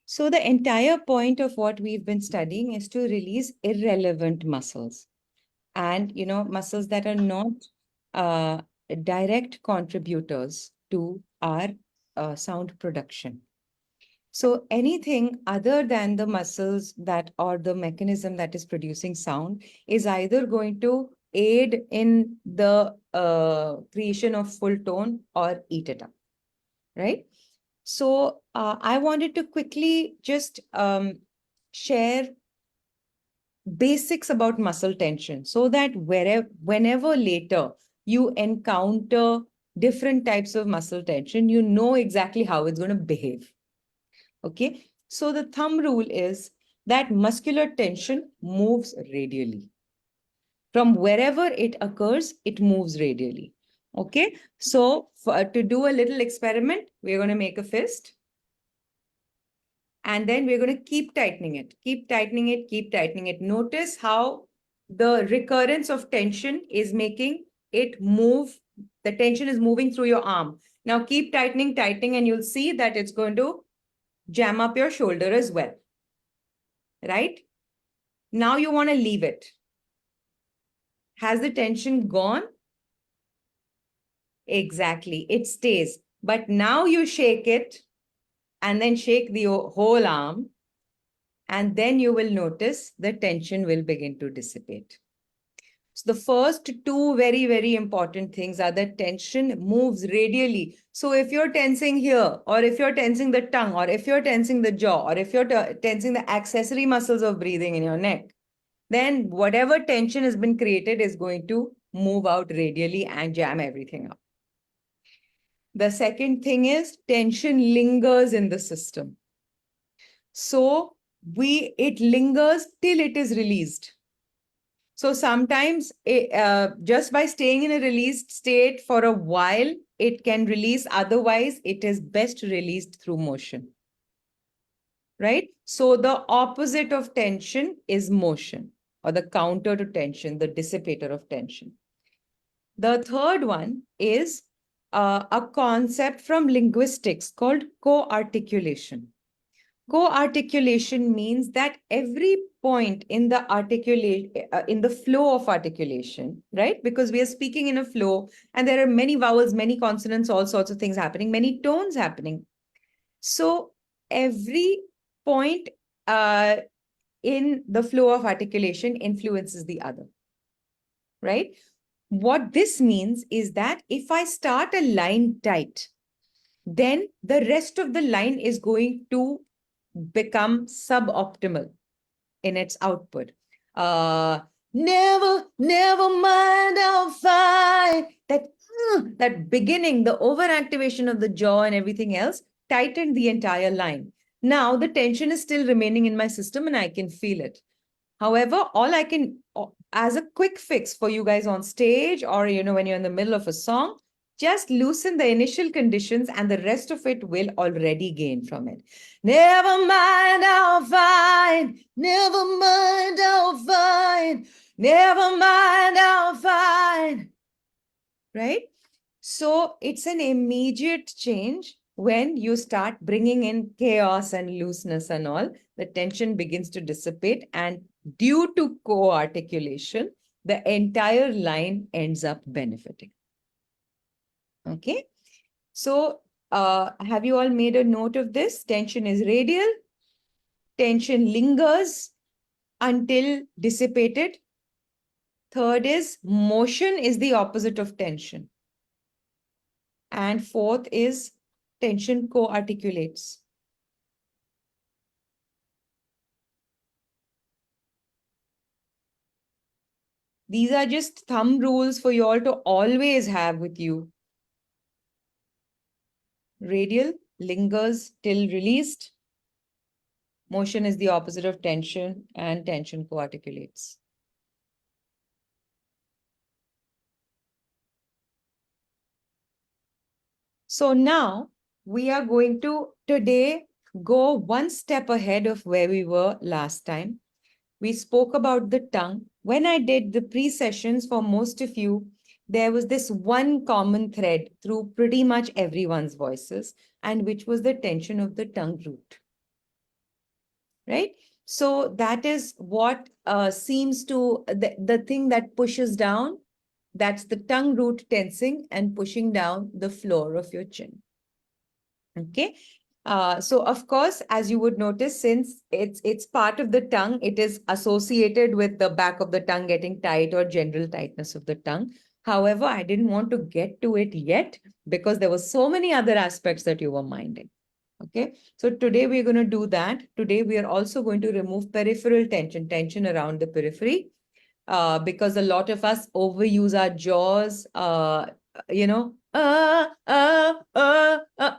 So the entire point of what we've been studying is to release irrelevant muscles and, muscles that are not uh, direct contributors to our sound production. So anything other than the muscles that or the mechanism that is producing sound is either going to aid in the creation of full tone or eat it up, right? So I wanted to quickly just share basics about muscle tension so that whenever later you encounter different types of muscle tension, you know exactly how it's going to behave. Okay. So the thumb rule is that muscular tension moves radially. From wherever it occurs, it moves radially. Okay. So to do a little experiment, we're going to make a fist. And then we're going to keep tightening it, keep tightening it, keep tightening it. Notice how the recurrence of tension is making it move. The tension is moving through your arm. Now keep tightening, tightening, and you'll see that it's going to jam up your shoulder as well. Right? Now you want to leave it. Has the tension gone? Exactly. It stays. But now you shake it and then shake the whole arm. And then you will notice the tension will begin to dissipate. So the first two very, very important things are that tension moves radially. So if you're tensing here, or if you're tensing the tongue, or if you're tensing the jaw, or if you're tensing the accessory muscles of breathing in your neck, then whatever tension has been created is going to move out radially and jam everything up. The second thing is tension lingers in the system. So it lingers till it is released. So sometimes just by staying in a released state for a while, it can release. Otherwise, it is best released through motion. Right? So the opposite of tension is motion, or the counter to tension, the dissipator of tension. The third one is a concept from linguistics called co-articulation. Co-articulation means that every point in the in the flow of articulation, right? Because we are speaking in a flow and there are many vowels, many consonants, all sorts of things happening, many tones happening. So every point in the flow of articulation influences the other, right? What this means is that if I start a line tight, then the rest of the line is going to become suboptimal in its output. Never mind, I'll find that beginning, the overactivation of the jaw and everything else tightened the entire line. Now the tension is still remaining in my system and I can feel it. However, all I can, as a quick fix for you guys on stage or, when you're in the middle of a song, just loosen the initial conditions and the rest of it will already gain from it. Never mind, I'll find. Never mind, I'll find. Never mind, I'll find. Right? So it's an immediate change when you start bringing in chaos and looseness and all. The tension begins to dissipate, and due to co-articulation, the entire line ends up benefiting. Okay. So have you all made a note of this? Tension is radial. Tension lingers until dissipated. Third is motion is the opposite of tension. And fourth is tension co-articulates. These are just thumb rules for you all to always have with you. Radial lingers till released. Motion is the opposite of tension, and tension co-articulates. So now we are going to today go one step ahead of where we were last time. We spoke about the tongue. When I did the pre-sessions for most of you, there was this one common thread through pretty much everyone's voices, and which was the tension of the tongue root. right? So that is what seems to, the thing that pushes down, that's the tongue root tensing and pushing down the floor of your chin. Okay. So of course, as you would notice, since it's part of the tongue, it is associated with the back of the tongue getting tight or general tightness of the tongue. However, I didn't want to get to it yet because there were so many other aspects that you were minding. Okay, so today we're going to do that. Today we are also going to remove peripheral tension around the periphery, because a lot of us overuse our jaws,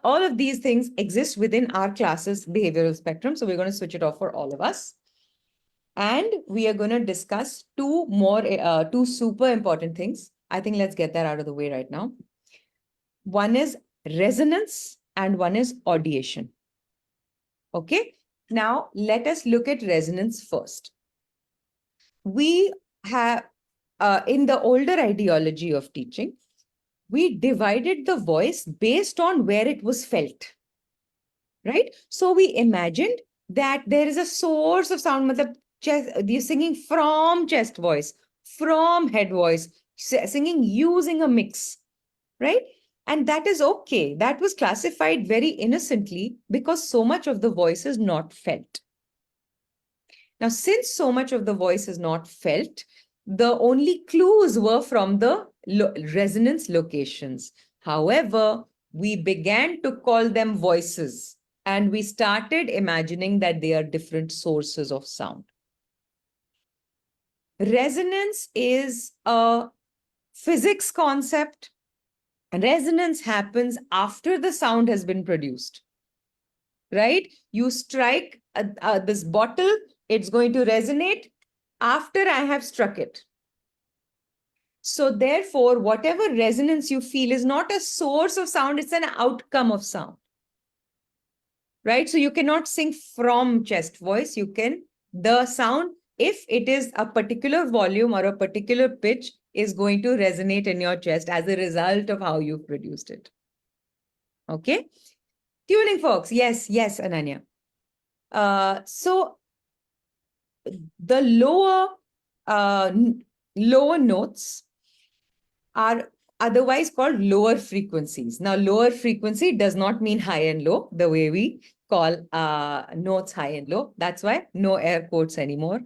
all of these things exist within our classes behavioral spectrum. So we're going to switch it off for all of us. And we are going to discuss two super important things. I think let's get that out of the way right now. One is resonance and one is audiation. Okay, now let us look at resonance first. We have, in the older ideology of teaching, we divided the voice based on where it was felt, right? So we imagined that there is a source of sound, you're singing from chest voice, from head voice, singing using a mix, right? And that is okay. That was classified very innocently because so much of the voice is not felt. Now, since so much of the voice is not felt, the only clues were from the resonance locations. However, we began to call them voices and we started imagining that they are different sources of sound. Resonance is a physics concept. Resonance happens after the sound has been produced, right? You strike this bottle, it's going to resonate after I have struck it. So therefore, whatever resonance you feel is not a source of sound, it's an outcome of sound, right? So you cannot sing from chest voice. You can, the sound, if it is a particular volume or a particular pitch, is going to resonate in your chest as a result of how you've produced it. Okay? Tuning folks. Yes, yes, Ananya. So the lower notes are otherwise called lower frequencies. Now, lower frequency does not mean high and low, the way we call notes high and low. That's why no air quotes anymore.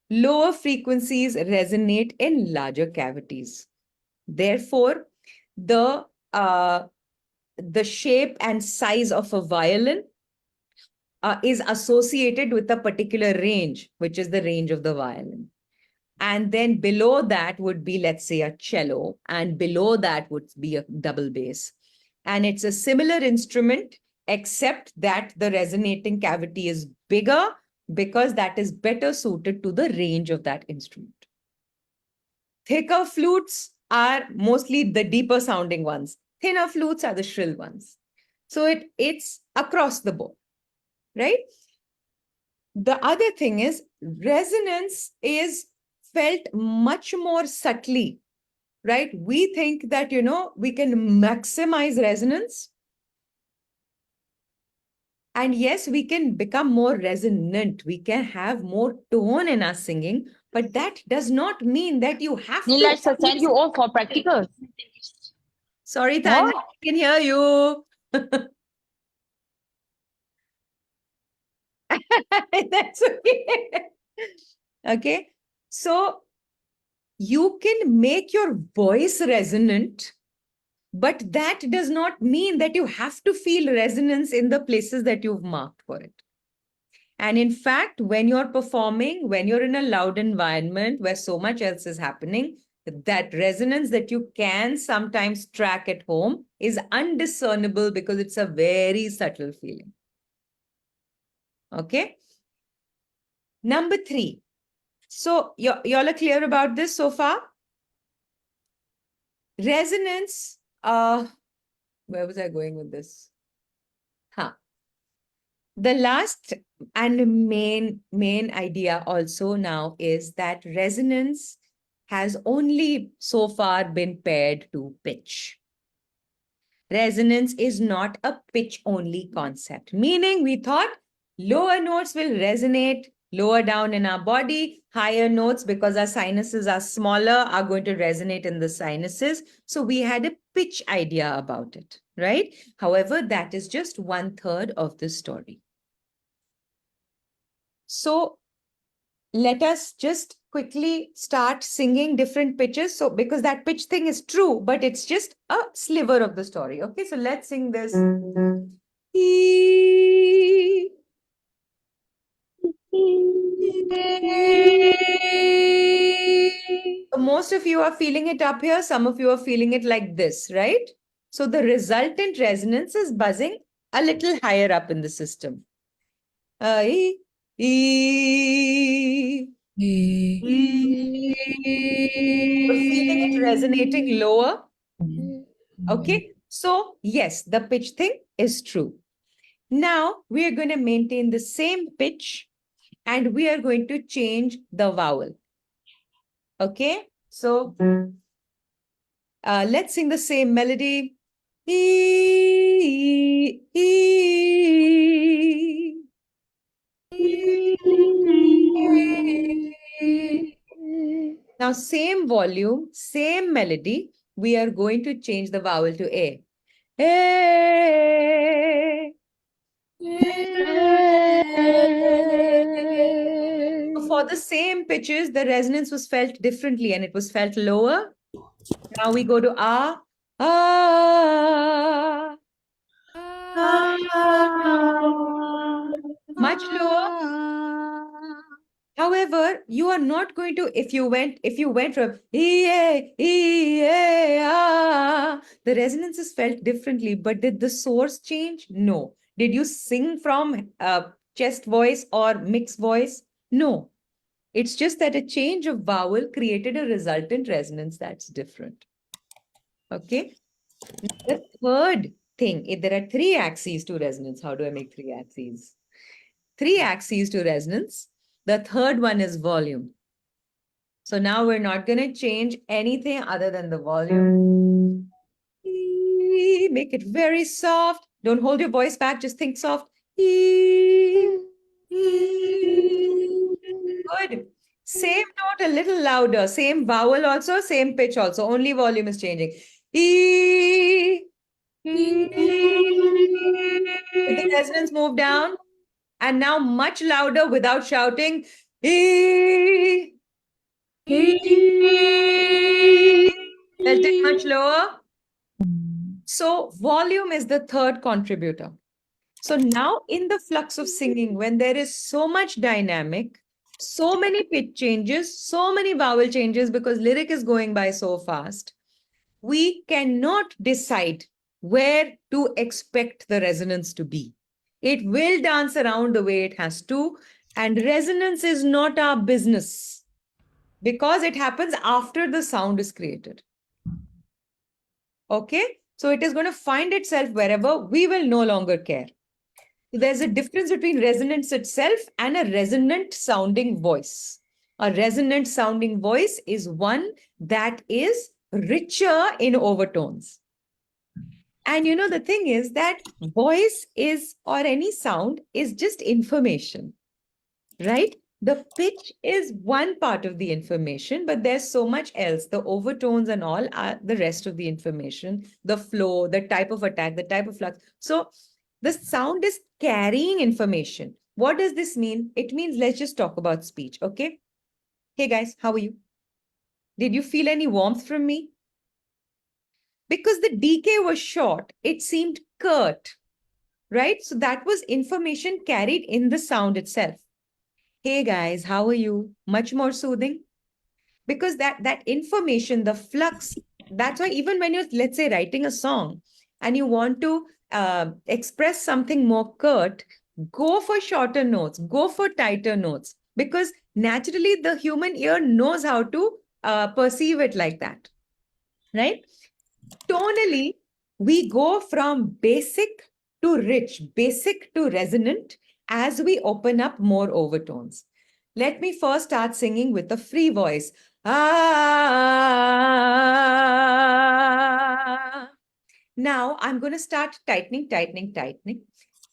Lower frequencies resonate in larger cavities. Therefore, the shape and size of a violin is associated with a particular range, which is the range of the violin. And then below that would be, let's say, a cello, and below that would be a double bass. And it's a similar instrument, except that the resonating cavity is bigger because that is better suited to the range of that instrument. Thicker flutes are mostly the deeper sounding ones. Thinner flutes are the shrill ones. So it's across the board, right? The other thing is resonance is felt much more subtly, right? We think that, we can maximize resonance. And yes, we can become more resonant. We can have more tone in our singing, but that does not mean that you have Neelaj to. send you all for practicals. Sorry, Tanya, I can hear you. That's okay. Okay. So you can make your voice resonant, but that does not mean that you have to feel resonance in the places that you've marked for it. And in fact, when you're performing, when you're in a loud environment where so much else is happening, that resonance that you can sometimes track at home is undiscernible because it's a very subtle feeling. Okay. Number 3. So y'all are clear about this so far? Resonance, where was I going with this? The last and main idea also now is that resonance has only so far been paired to pitch. Resonance is not a pitch only concept, meaning we thought Lower notes will resonate lower down in our body. Higher notes, because our sinuses are smaller, are going to resonate in the sinuses. So we had a pitch idea about it, right? However, that is just 1/3 of the story. So let us just quickly start singing different pitches. So because that pitch thing is true, but it's just a sliver of the story. Okay, so let's sing this. E. Most of you are feeling it up here. Some of you are feeling it like this, right? So the resultant resonance is buzzing a little higher up in the system. E, e, You're feeling it resonating lower. Okay. So yes, the pitch thing is true. Now we are going to maintain the same pitch and we are going to change the vowel. Okay. So let's sing the same melody. E, e, Now, same volume, same melody. We are going to change the vowel to A. A. So for the same pitches, the resonance was felt differently and it was felt lower. Now we go to A. Ah. Much lower. However, you are not going to, if you went from the resonance is felt differently, but did the source change? No. Did you sing from chest voice or mixed voice? No. It's just that a change of vowel created a resultant resonance that's different. Okay. The third thing, if there are 3 axes to resonance, how do I make 3 axes? 3 axes to resonance. The third one is volume. So now we're not going to change anything other than the volume. Make it very soft. Don't hold your voice back. Just think soft. Good. Same note, a little louder. Same vowel also, same pitch also. Only volume is changing. Did the resonance move down? And now much louder without shouting. Felt it much lower? So volume is the third contributor. So now in the flux of singing, when there is so much dynamic, so many pitch changes, so many vowel changes, because lyric is going by so fast, we cannot decide where to expect the resonance to be. It will dance around the way it has to, and resonance is not our business because it happens after the sound is created. Okay? So it is going to find itself wherever. We will no longer care. There's a difference between resonance itself and a resonant sounding voice. A resonant sounding voice is one that is richer in overtones. And you know, the thing is that voice is, or any sound is just information, right? The pitch is one part of the information, but there's so much else. The overtones and all are the rest of the information, the flow, the type of attack, the type of flux. So the sound is carrying information. What does this mean? It means, let's just talk about speech, okay? Hey guys, how are you? Did you feel any warmth from me? Because the decay was short, it seemed curt, right? So that was information carried in the sound itself. Hey guys, how are you? Much more soothing. Because that information, the flux, that's why even when you're, let's say, writing a song and you want to express something more curt, go for shorter notes, go for tighter notes, because naturally the human ear knows how to perceive it like that, right? Tonally, we go from basic to rich, basic to resonant as we open up more overtones. Let me first start singing with a free voice. Ah. Now I'm going to start tightening.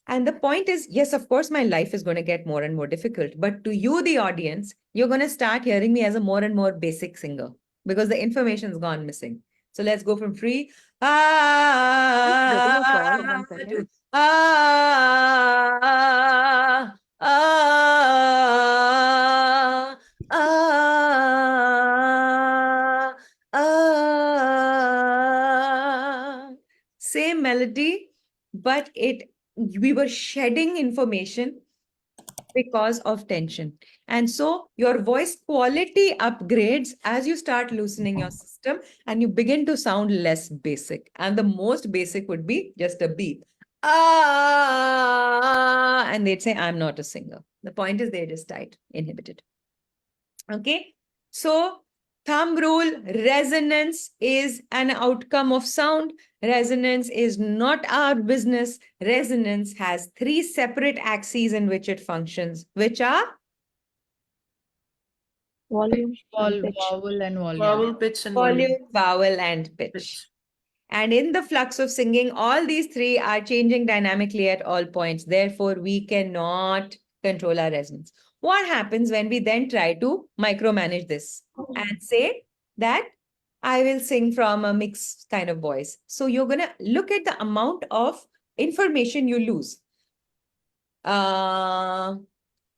And the point is, yes, of course, my life is going to get more and more difficult. But to you, the audience, you're going to start hearing me as a more and more basic singer because the information's gone missing. So let's go from free Getting a call. One to second. ah, ah, ah, ah. Same melody, but we were shedding information because of tension. And so your voice quality upgrades as you start loosening your system and you begin to sound less basic. And the most basic would be just a beep. Ah, and they'd say, I'm not a singer. The point is they're just tight, inhibited. Okay. So thumb rule, resonance is an outcome of sound. Resonance is not our business. Resonance has three separate axes in which it functions, which are Volume and pitch. Vowel and volume. Vowel, pitch, and volume. volume, vowel, and pitch. Pitch. And in the flux of singing, all these three are changing dynamically at all points. Therefore, we cannot control our resonance. What happens when we then try to micromanage this and say that I will sing from a mixed kind of voice? So you're going to look at the amount of information you lose.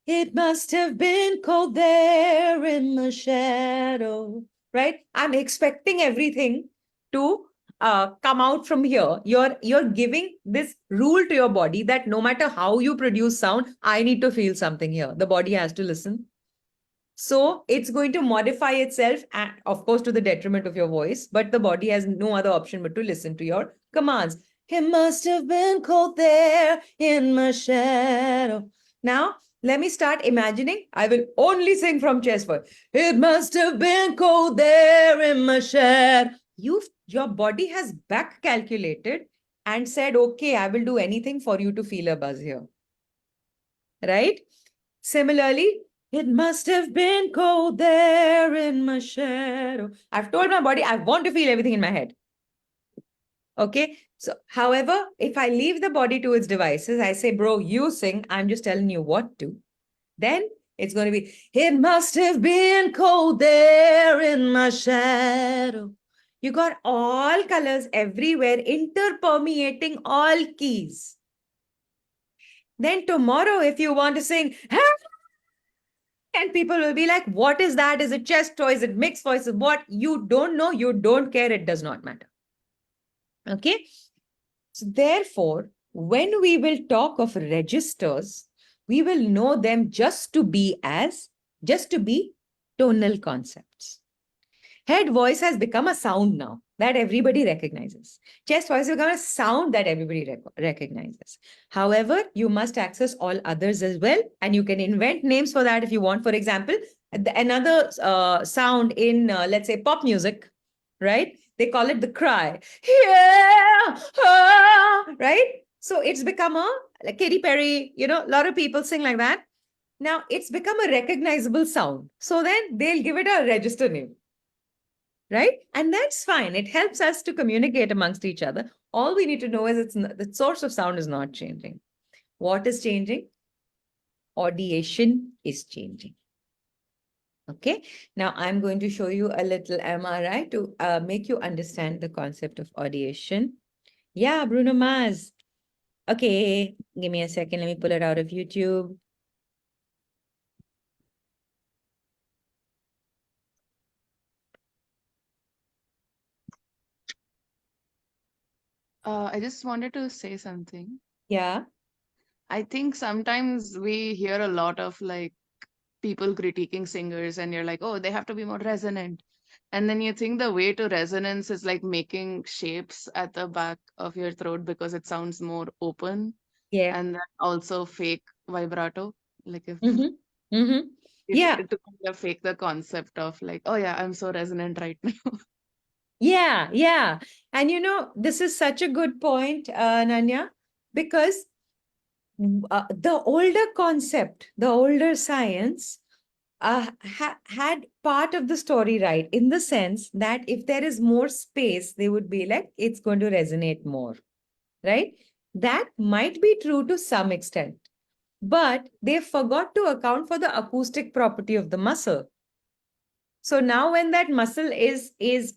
It must have been cold there in the shadow, right? I'm expecting everything to come out from here. You're giving this rule to your body that no matter how you produce sound, I need to feel something here. The body has to listen. So it's going to modify itself, and of course, to the detriment of your voice, but the body has no other option but to listen to your commands. It must have been cold there in my shadow. Now, let me start imagining. I will only sing from chest voice. It must have been cold there in my shadow. Your body has back calculated and said, okay, I will do anything for you to feel a buzz here. Right? Similarly, it must have been cold there in my shadow. I've told my body I want to feel everything in my head. Okay. So, however, if I leave the body to its devices, I say, bro, you sing, I'm just telling you what to. Then it's going to be, it must have been cold there in my shadow. You got all colors everywhere, interpermeating all keys. Then tomorrow, if you want to sing, and people will be like, what is that? Is it chest or is it mixed voices? What? You don't know, you don't care, it does not matter. Okay. So therefore, when we will talk of registers, we will know them just to be tonal concepts. Head voice has become a sound now that everybody recognizes. Chest voice has become a sound that everybody recognizes. However, you must access all others as well. And you can invent names for that if you want. For example, another sound in, let's say, pop music, right? They call it the cry. Yeah, right? So it's become like Katy Perry, a lot of people sing like that. Now it's become a recognizable sound. So then they'll give it a register name. Right? And that's fine. It helps us to communicate amongst each other. All we need to know is the source of sound is not changing. What is changing? Audiation is changing. Okay. Now I'm going to show you a little MRI to make you understand the concept of audiation. Yeah, Bruno Mars. Okay. Give me a second. Let me pull it out of YouTube. I just wanted to say something. Yeah. I think sometimes we hear a lot of like people critiquing singers, and you're like, oh, they have to be more resonant. And then you think the way to resonance is like making shapes at the back of your throat because it sounds more open. Yeah. And then also fake vibrato. Like if Yeah. to kind of fake the concept of like, oh yeah, I'm so resonant right now. Yeah, yeah. And this is such a good point, Nanya, because the older concept, the older science had part of the story right, in the sense that if there is more space, they would be like, it's going to resonate more, right? That might be true to some extent, but they forgot to account for the acoustic property of the muscle. So now when that muscle is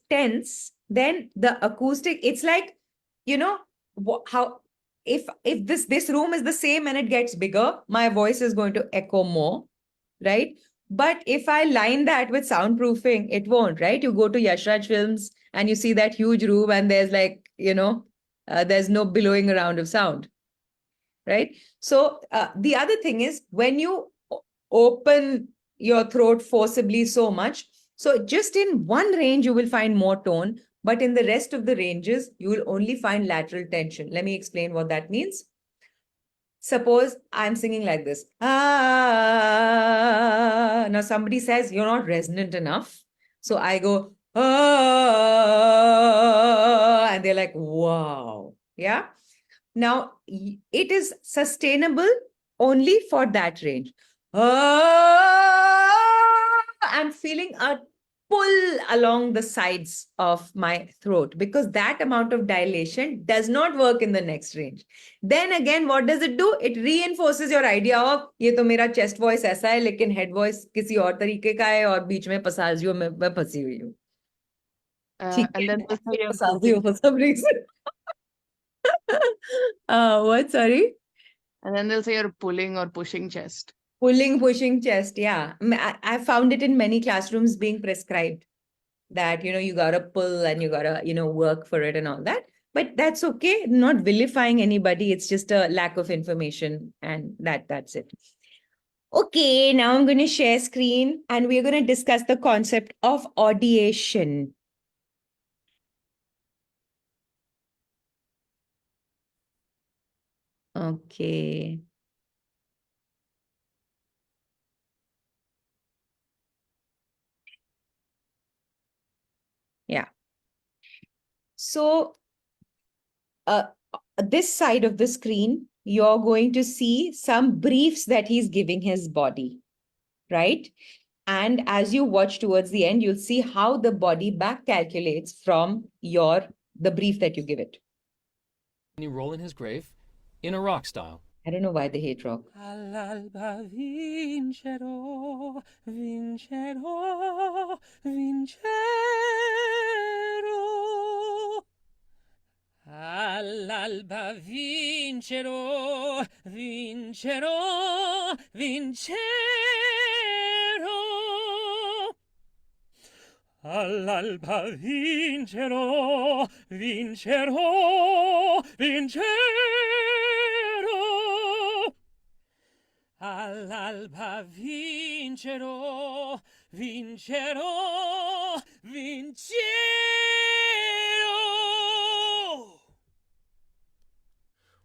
tense, then the acoustic, it's like, how if this room is the same and it gets bigger, my voice is going to echo more, right? But if I line that with soundproofing, it won't, right? You go to Yashraj Films and you see that huge room and there's like, there's no billowing around of sound, right? So the other thing is when you open your throat forcibly so much, so just in one range, you will find more tone, but in the rest of the ranges, you will only find lateral tension. Let me explain what that means. Suppose I'm singing like this. Ah, now somebody says you're not resonant enough. So I go, ah, and they're like, wow. Yeah. Now it is sustainable only for that range. Ah, I'm feeling a pull along the sides of my throat because that amount of dilation does not work in the next range. Then again, what does it do? It reinforces your idea of ये तो मेरा chest voice ऐसा है लेकिन head voice किसी और तरीके का है और बीच में पसाजियो में मैं फंसी हुई हूँ. ठीक And है, then they'll say you're पसाजियो pulling. for some reason. What? Sorry? And then they'll say you're pulling or pushing chest. Pulling, pushing chest. Yeah. I found it in many classrooms being prescribed that, you got to pull and you got to, work for it and all that. But that's okay. Not vilifying anybody. It's just a lack of information. And that's it. Okay. Now I'm going to share screen and we're going to discuss the concept of audiation. Okay. Yeah. So this side of the screen, you're going to see some briefs that he's giving his body, right? And as you watch towards the end, you'll see how the body back calculates from the brief that you give it. You roll in his grave in a rock style. I don't know why they hate rock. All'alba vincerò, vincerò, vincerò. All'alba vincerò, vincerò, vincerò. All'alba vincerò, vincerò, vincerò. All'alba vincerò, vincerò, vincerò.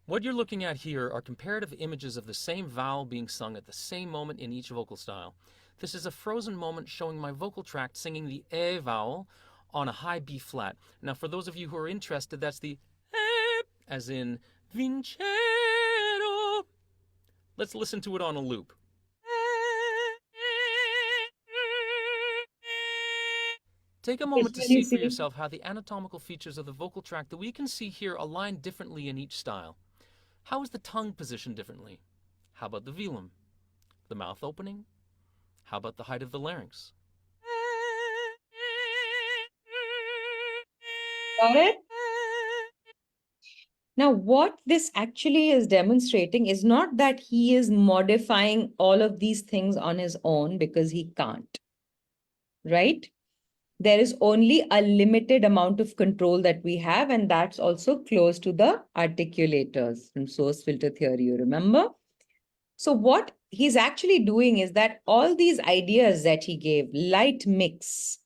What you're looking at here are comparative images of the same vowel being sung at the same moment in each vocal style. This is a frozen moment showing my vocal tract singing the E vowel on a high B flat. Now, for those of you who are interested, that's the E, as in vincero. Let's listen to it on a loop. Take a moment to see for yourself how the anatomical features of the vocal tract that we can see here align differently in each style. How is the tongue positioned differently? How about the velum? The mouth opening? How about the height of the larynx? Got it? Now, what this actually is demonstrating is not that he is modifying all of these things on his own because he can't, right? There is only a limited amount of control that we have, and that's also close to the articulators from source filter theory, you remember? So what he's actually doing is that all these ideas that he gave, light mix,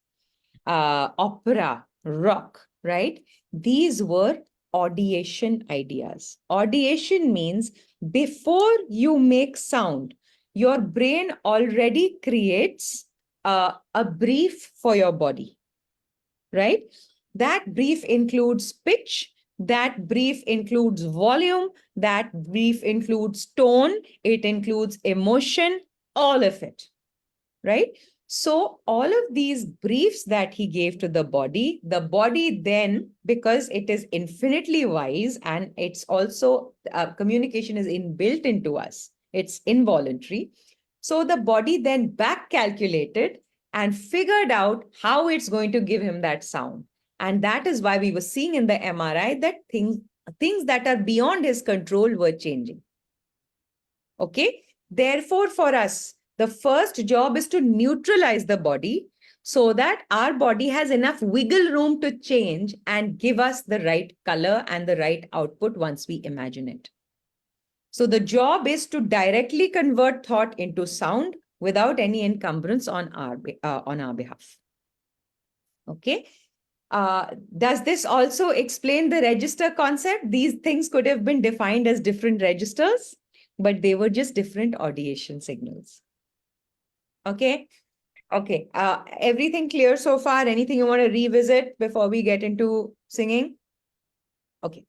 opera, rock, right? These were audiation ideas. Audiation means before you make sound, your brain already creates a brief for your body, right? That brief includes pitch, that brief includes volume, that brief includes tone, it includes emotion, all of it, right? So all of these briefs that he gave to the body then, because it is infinitely wise and it's also communication is inbuilt into us, it's involuntary. So the body then back calculated and figured out how it's going to give him that sound. And that is why we were seeing in the MRI that things that are beyond his control were changing. Okay. Therefore, for us, the first job is to neutralize the body so that our body has enough wiggle room to change and give us the right color and the right output once we imagine it. So the job is to directly convert thought into sound without any encumbrance on our behalf. Okay. Does this also explain the register concept? These things could have been defined as different registers, but they were just different audiation signals. Okay. Okay. Everything clear so far? Anything you want to revisit before we get into singing? Okay.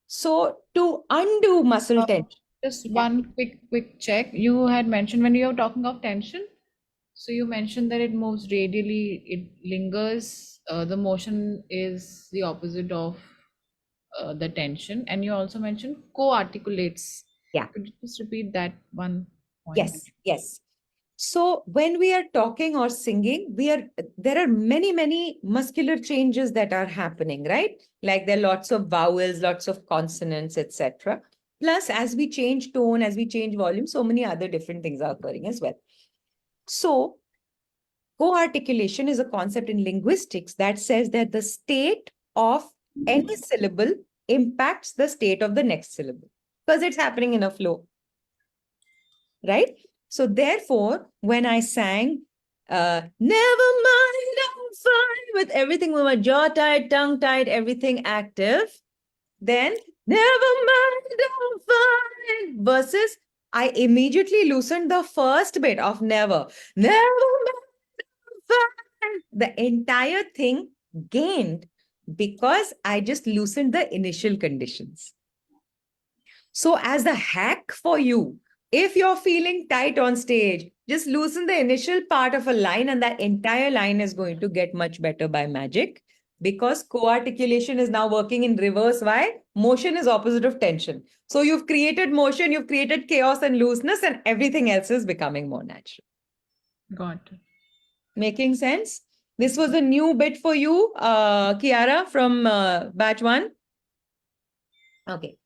So to undo muscle tension. Just one quick check. You had mentioned when you were talking of tension, so you mentioned that it moves radially, it lingers. The motion is the opposite of the tension, and you also mentioned co-articulates. Yeah. Could you just repeat that one point? Yes, yes. So when we are talking or singing, there are many muscular changes that are happening, right? Like there are lots of vowels, lots of consonants, etc. Plus, as we change tone, as we change volume, so many other different things are occurring as well. So co-articulation is a concept in linguistics that says that the state of any syllable impacts the state of the next syllable because it's happening in a flow, right? So therefore, when I sang, never mind, I'm fine, with everything with my jaw tight, tongue tight, everything active, then never mind, I'm fine, versus I immediately loosened the first bit of never mind, I'm fine. The entire thing gained because I just loosened the initial conditions. So as a hack for you, if you're feeling tight on stage, just loosen the initial part of a line and that entire line is going to get much better by magic because co-articulation is now working in reverse. Why? Motion is opposite of tension. So you've created motion, you've created chaos and looseness, and everything else is becoming more natural. Got it. Making sense? This was a new bit for you, Kiara, from batch 1. Okay.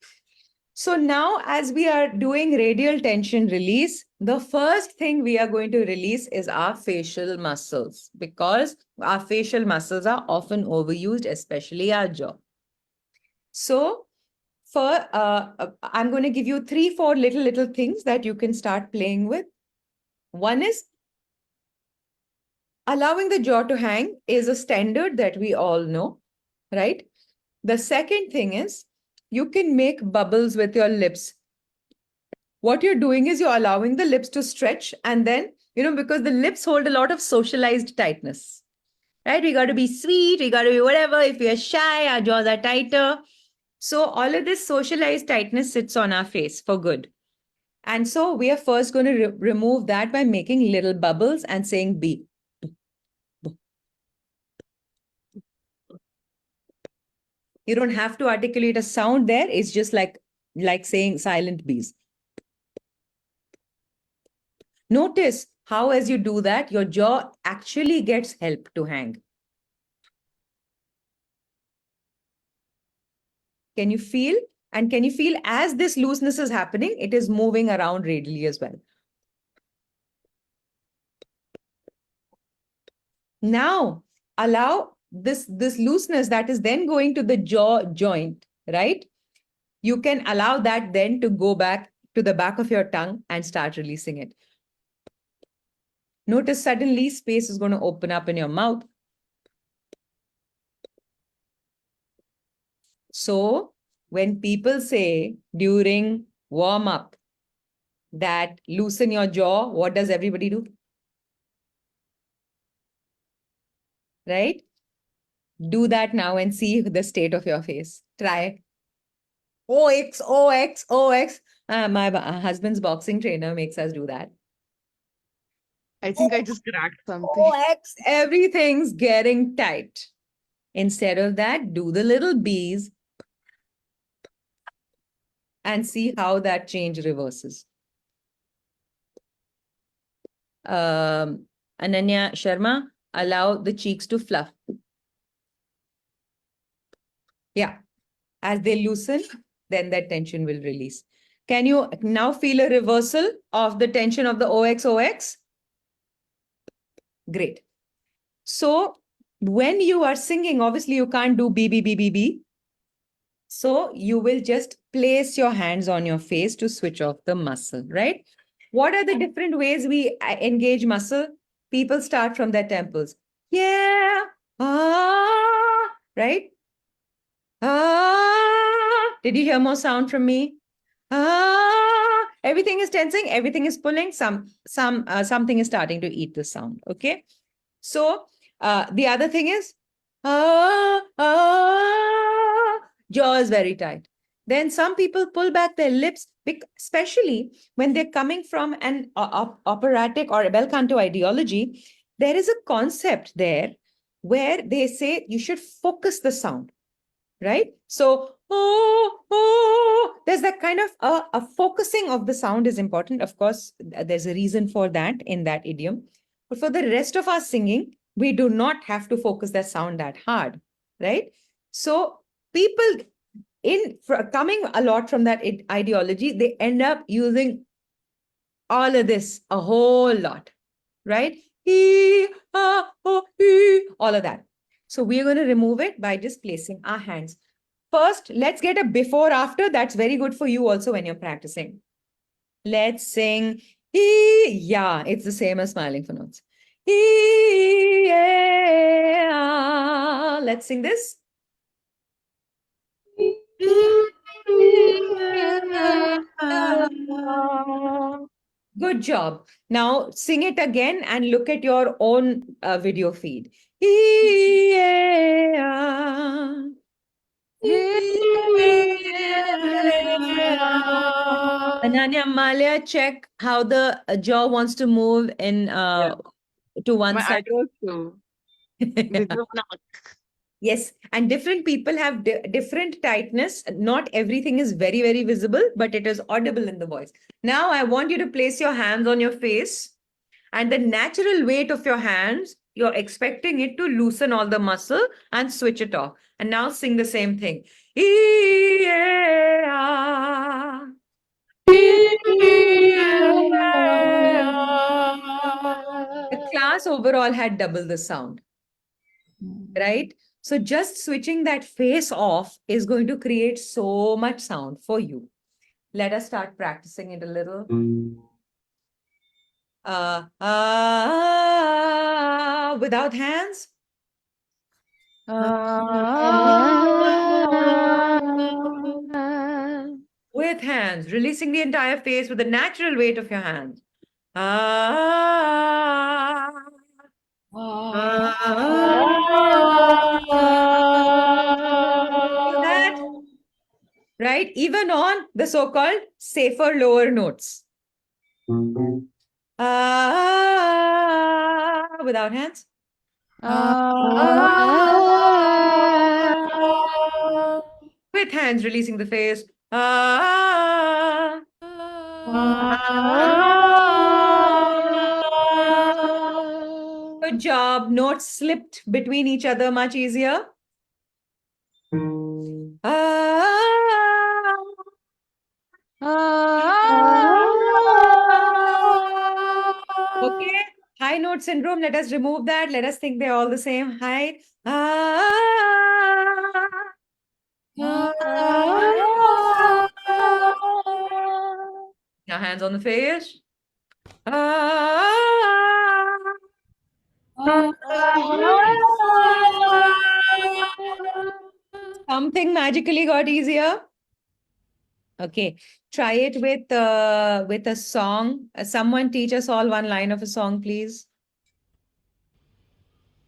So now as we are doing radial tension release, the first thing we are going to release is our facial muscles because our facial muscles are often overused, especially our jaw. So I'm going to give you 3-4 little things that you can start playing with. One is allowing the jaw to hang is a standard that we all know, right? The second thing is you can make bubbles with your lips. What you're doing is you're allowing the lips to stretch and then, because the lips hold a lot of socialized tightness, right? We got to be sweet. We got to be whatever. If we are shy, our jaws are tighter. So all of this socialized tightness sits on our face for good. And so we are first going to remove that by making little bubbles and saying B. You don't have to articulate a sound there. It's just like saying silent B's. Notice how as you do that, your jaw actually gets help to hang. Can you feel? And can you feel as this looseness is happening, it is moving around radially as well. Now, allow this looseness that is then going to the jaw joint, right? You can allow that then to go back to the back of your tongue and start releasing it. Notice suddenly space is going to open up in your mouth. So when people say during warm-up that loosen your jaw, what does everybody do? Right? Do that now and see the state of your face. Try. OX, OX, OX. My husband's boxing trainer makes us do that. I think I just cracked something. OX, everything's getting tight. Instead of that, do the little B's and see how that change reverses. Ananya Sharma, allow the cheeks to fluff. Yeah, as they loosen, then that tension will release. Can you now feel a reversal of the tension of the OX? Great. So when you are singing, obviously you can't do B, B, B, B, B. So you will just place your hands on your face to switch off the muscle, right? What are the different ways we engage muscle? People start from their temples. Yeah. Right? Did you hear more sound from me? Everything is tensing, everything is pulling, something is starting to eat the sound. Okay. So the other thing is jaw is very tight. Then some people pull back their lips, especially when they're coming from an operatic or a bel canto ideology. There is a concept there where they say you should focus the sound, right? So, there's that kind of a focusing of the sound is important. Of course, there's a reason for that in that idiom. But for the rest of our singing, we do not have to focus that sound that hard, right? So people coming a lot from that ideology, they end up using all of this a whole lot, right? All of that. So we're going to remove it by just placing our hands. First, let's get a before after. That's very good for you also when you're practicing. Let's sing. Yeah, it's the same as smiling for notes. Yeah. Let's sing this. Good job. Now sing it again and look at your own video feed. Ananya, Malia, check how the jaw wants to move in to one My side. eyebrows too. They do not. Yes, and different people have different tightness. Not everything is very, very visible, but it is audible in the voice. Now I want you to place your hands on your face, and the natural weight of your hands, you're expecting it to loosen all the muscle and switch it off. And now sing the same thing. The class overall had double the sound, right? So just switching that face off is going to create so much sound for you. Let us start practicing it a little. Without hands. With hands, releasing the entire face with the natural weight of your hands. That, right? Even on the so-called safer lower notes. Without hands. With hands, releasing the face. Good job. Notes slipped between each other much easier. Okay. High note syndrome. Let us remove that. Let us think they're all the same height. Now hands on the face. Something magically got easier. Okay, try it with a song. Someone teach us all one line of a song, please.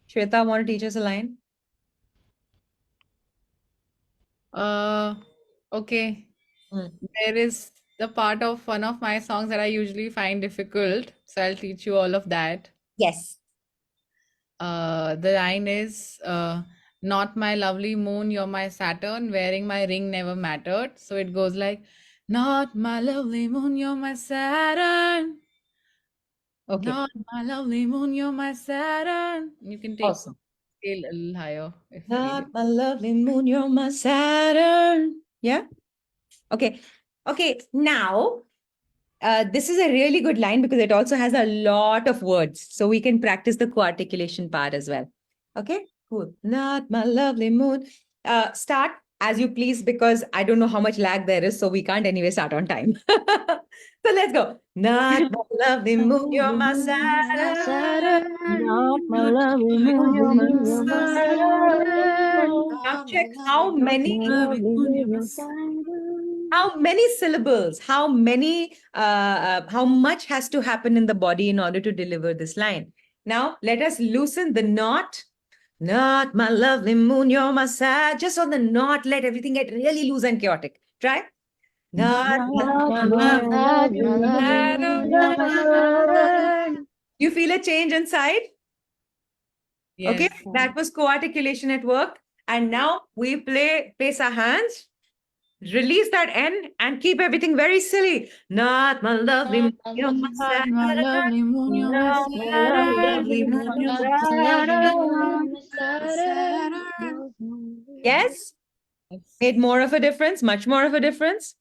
Shweta, want to teach us a line? Okay. Hmm. There is the part of one of my songs that I usually find difficult. So I'll teach you all of that. Yes. The line is not my lovely moon, you're my Saturn, wearing my ring never mattered. So it goes like, not my lovely moon, you're my Saturn. Okay. Not my lovely moon, you're my Saturn. You can take Awesome. scale a little higher if Not needed. my lovely moon, you're my Saturn. Yeah. Okay. Okay. Now, this is a really good line because it also has a lot of words. So we can practice the co-articulation part as well. Okay. Cool. Not my lovely moon. Start as you please because I don't know how much lag there is. So we can't anyway start on time. So let's go. Not my lovely moon, you're my Saturn. Not my Not lovely my moon, you're my Saturn. Now check how many syllables, how much has to happen in the body in order to deliver this line. Now let us loosen the not my lovely moon, you're my sad. Just on the not, let everything get really loose and chaotic. Try. Not my lovely Saturn. You feel a change inside? Okay, Yes. that was co-articulation at work. And now we place our hands, release that N and keep everything very silly. Not my lovely moon, you're my Not my lovely moon, you're my Not my lovely Saturn. moon, you're my Saturn. Yes? Made more of a difference, much more of a difference.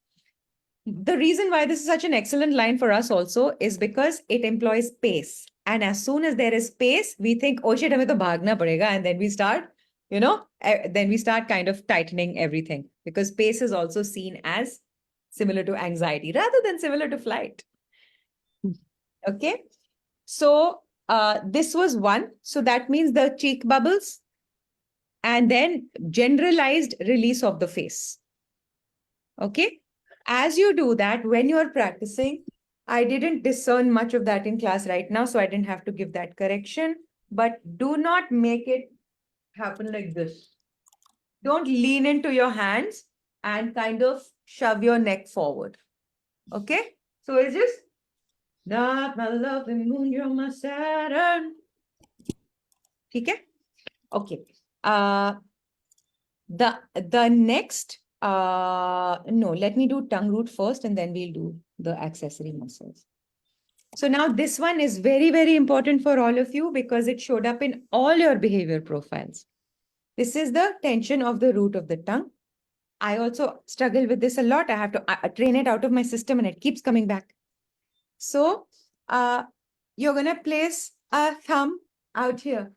The reason why this is such an excellent line for us also is because it employs pace. And as soon as there is pace, we think, oh shit, hame to bhagna padega. And then we start, then we start kind of tightening everything because pace is also seen as similar to anxiety rather than similar to flight. Okay. So this was one. So that means the cheek bubbles and then generalized release of the face. Okay. As you do that, when you're practicing, I didn't discern much of that in class right now, so I didn't have to give that correction. But do not make it happen like this. Don't lean into your hands and kind of shove your neck forward. Okay? So it's just, not my lovely moon, you're my Saturn. Okay? Okay. The next, no, let me do tongue root first and then we'll do the accessory muscles. So now this one is very, very important for all of you because it showed up in all your behavior profiles. This is the tension of the root of the tongue. I also struggle with this a lot. I have to train it out of my system and it keeps coming back. So you're going to place a thumb out here.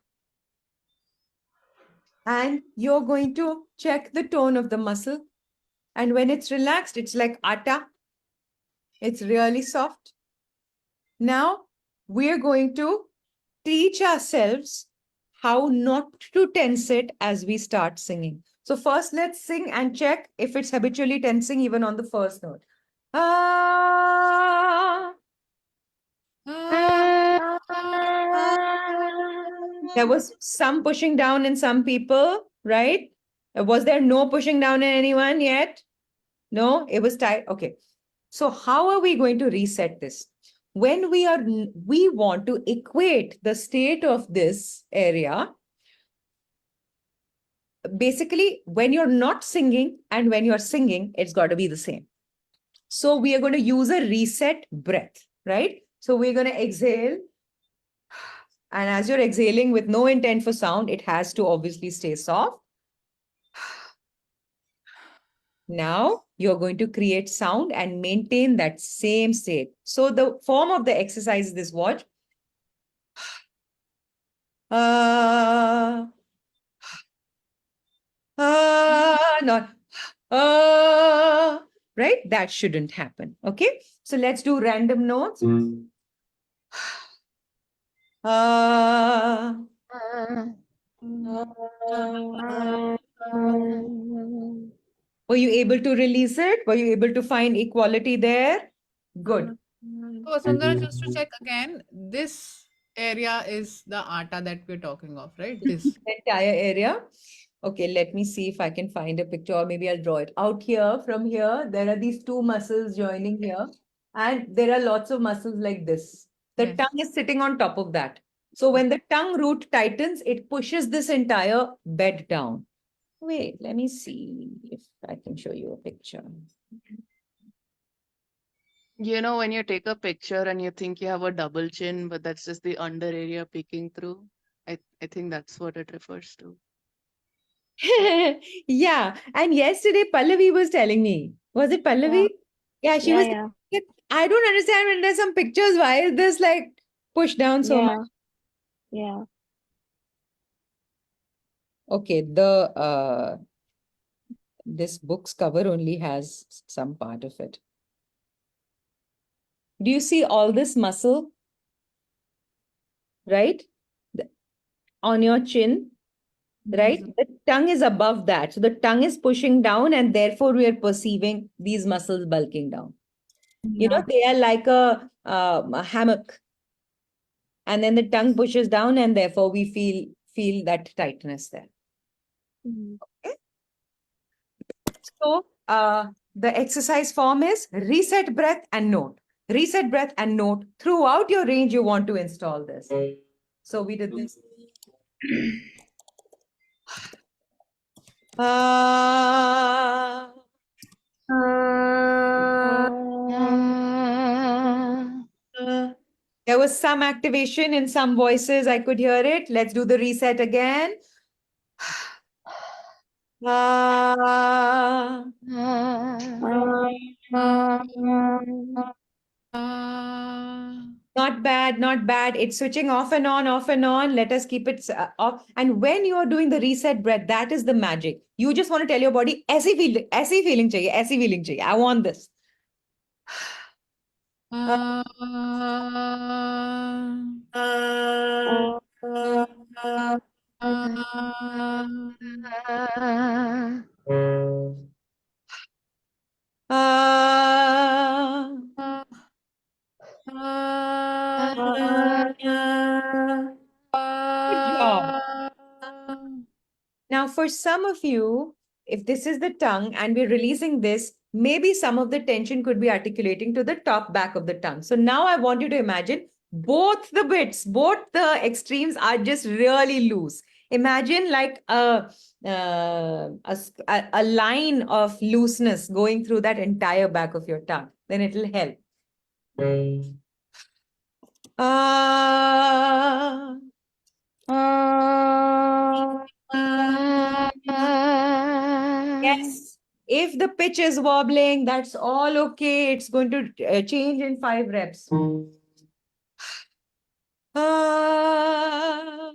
And you're going to check the tone of the muscle. And when it's relaxed, it's like atta. It's really soft. Now we're going to teach ourselves how not to tense it as we start singing. So first let's sing and check if it's habitually tensing even on the first note. Ah. There was some pushing down in some people, right? Was there no pushing down in anyone yet? No, it was tight. Okay. So how are we going to reset this? When we want to equate the state of this area. Basically, when you're not singing and when you're singing, it's got to be the same. So we are going to use a reset breath, right? So we're going to exhale. And as you're exhaling with no intent for sound, it has to obviously stay soft. Now you're going to create sound and maintain that same state. So the form of the exercise is this, watch. Not right? That shouldn't happen. Okay. So let's do random notes. Were you able to release it? Were you able to find equality there? Good. So, Sundara, just to check again, this area is the atta that we're talking of, right? This. Entire area. Okay, let me see if I can find a picture, or maybe I'll draw it. Out here, from here, there are these two muscles joining here, and there are lots of muscles like this. The Yes. tongue is sitting on top of that. So when the tongue root tightens, it pushes this entire bed down. Wait, let me see if I can show you a picture. You know, when you take a picture and you think you have a double chin, but that's just the under area peeking through. I think that's what it refers to. Yeah, and yesterday Pallavi was telling me, was it Pallavi? Yeah, she Yeah, was yeah, telling me, I don't understand when there's some pictures, why is this like pushed down so much? yeah, yeah. Okay, this book's cover only has some part of it. Do you see all this muscle? Right? On your chin, right? Mhm. The tongue is above that. So the tongue is pushing down, and therefore we are perceiving these muscles bulking down. You know, Yeah. they are like a hammock. And then the tongue pushes down, and therefore we feel that tightness there. Mhm. So the exercise form is reset breath and note. Reset breath and note. Throughout your range, you want to install this. So we did this. Ah, there was some activation in some voices. I could hear it. Let's do the reset again. Ah, not bad, not bad. It's switching off and on, off and on. Let us keep it off. And when you are doing the reset breath, that is the magic. You just want to tell your body, ऐसी feeling चाहिए, ऐसी feeling चाहिए. I want this. Good job. Now, for some of you, if this is the tongue and we're releasing this, maybe some of the tension could be articulating to the top back of the tongue. So now I want you to imagine both the bits, both the extremes are just really loose. Imagine like a line of looseness going through that entire back of your tongue. Then it'll help. Ah. Yes. If the pitch is wobbling, that's all okay. It's going to change in 5 reps. Ah.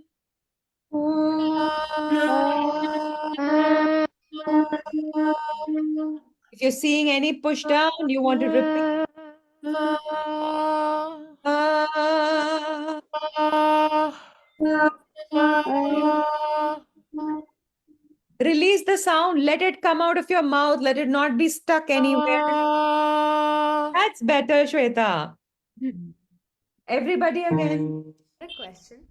If you're seeing any push down, you want to repeat. Ah. Release the sound. Let it come out of your mouth. Let it not be stuck anywhere. That's better, Shweta. Everybody again. A question.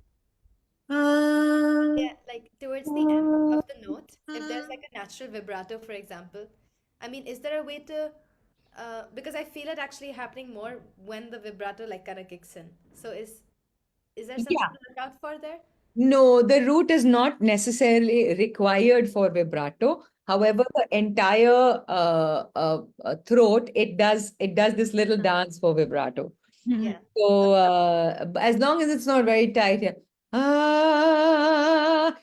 Ah. Yeah, like towards the end of the note, if there's like a natural vibrato, for example, I mean, is there a way to, because I feel it actually happening more when the vibrato like kind of kicks in. So is there something Yeah. to look out for there? No, the root is not necessarily required for vibrato. However, the entire throat, it does this little dance for vibrato. Yeah. So as long as it's not very tight, yeah.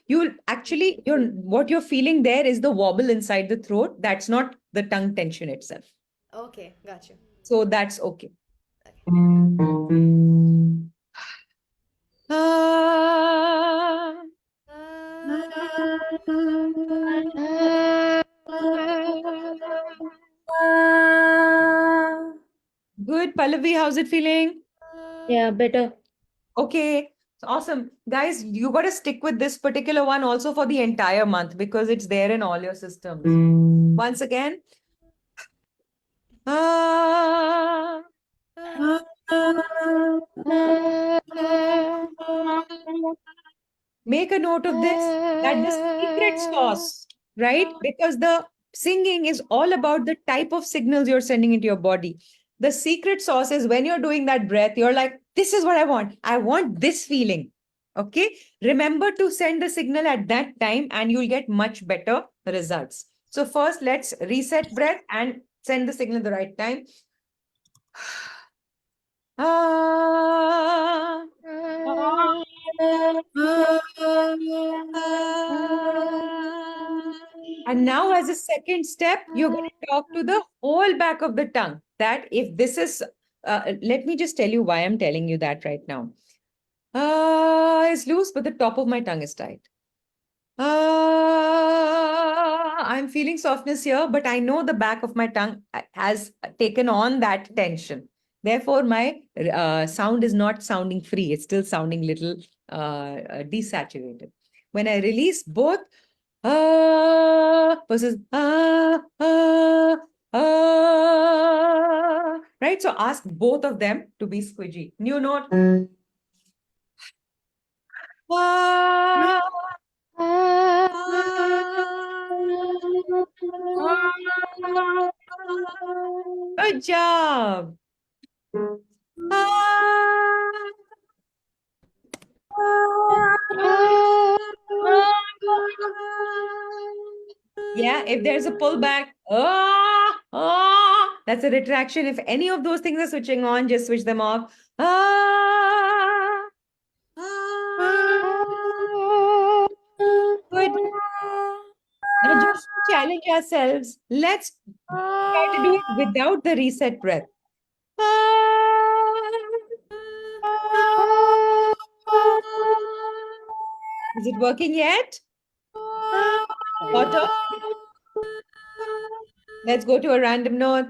You'll actually what you're feeling there is the wobble inside the throat. That's not the tongue tension itself. Okay, got you. So that's okay. Okay. Ah. Good, Pallavi, how's it feeling? Yeah, better. Okay, awesome. Guys, you got to stick with this particular one also for the entire month because it's there in all your systems. Once again. Ah. Make a note of this, that the secret sauce, right? Because the singing is all about the type of signals you're sending into your body. The secret sauce is when you're doing that breath, you're like, this is what I want. I want this feeling. Okay. Remember to send the signal at that time and you'll get much better results. So first, let's reset breath and send the signal at the right time. Ah, and now, as a second step, you're going to talk to the whole back of the tongue. That if this is, let me just tell you why I'm telling you that right now. It's loose, but the top of my tongue is tight. I'm feeling softness here, but I know the back of my tongue has taken on that tension. Therefore, my sound is not sounding free. It's still sounding little desaturated. When I release both versus right? So ask both of them to be squidgy. New note. Ah. Good job. Yeah, if there's a pullback, that's a retraction. If any of those things are switching on, just switch them off. Good. Now just to challenge ourselves, let's try to do it without the reset breath. Is it working yet? Water? Let's go to a random note.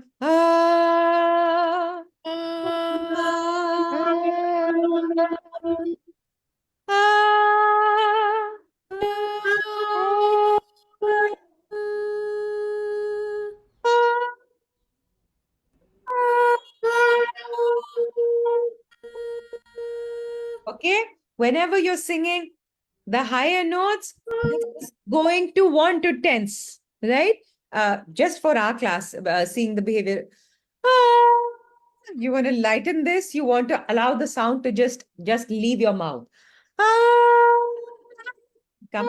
Okay, whenever you're singing the higher notes, it's going to want to tense, right? Just for our class, seeing the behavior. You want to lighten this. You want to allow the sound to just leave your mouth. Come.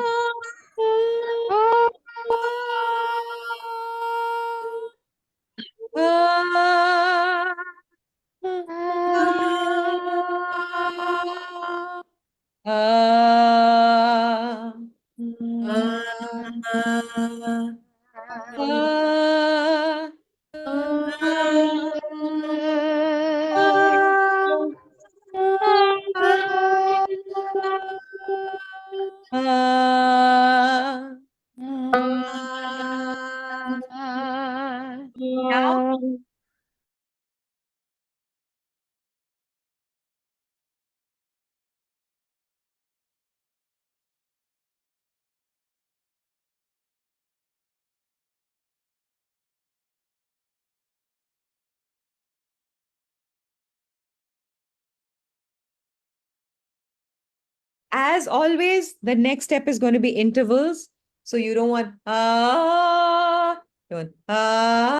Now, as always, the next step is going to be intervals. So you don't want